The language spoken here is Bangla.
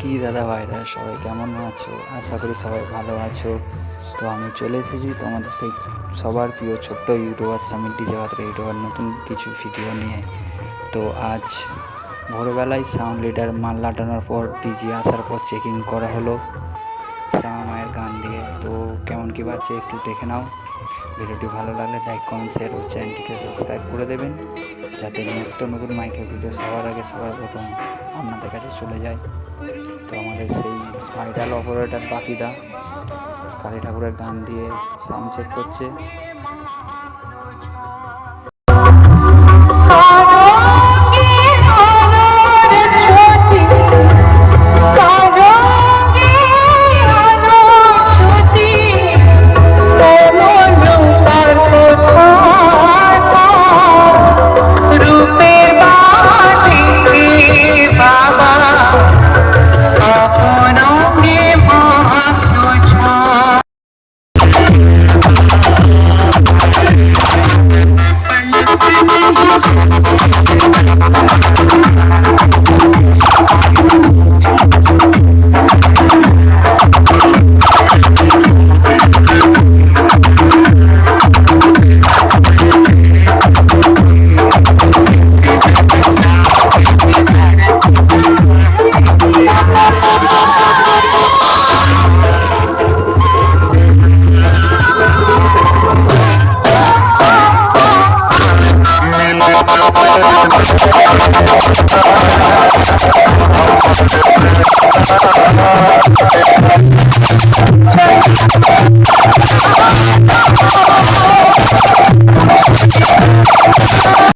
কি দাদা ভাইরা সবাই কেমন আছো? আশা করি সবাই ভালো আছো। তো আমি চলে এসেছি তোমাদের সেই সবার প্রিয় ছোট্ট ইউটিউবার সামির ডিজে বাত্রা ইউটিউবার নতুন কিছু ভিডিও নিয়ে। তো আজ ভোরবেলায় সাউন্ড লিডার মাল লাটানোর পর ডিজে আসার পর চেকিং করা হলো শ্যামা মায়ের গান দিয়ে। তো কেমন কী বাজছে একটু দেখে নাও। ভিডিওটি ভালো লাগলে লাইক কমেন্ট শেয়ার ও চ্যানেলটিকে সাবস্ক্রাইব করে দেবেন, যাতে নিত্য নতুন মাইকের ভিডিও সবার আগে সবার প্রথম আপনাদের কাছে চলে যায়। তো আমাদের সেই ভাইরাল অপারেটর বাপিদা কালী ঠাকুরের গান দিয়ে সাউন্ড চেক করছে।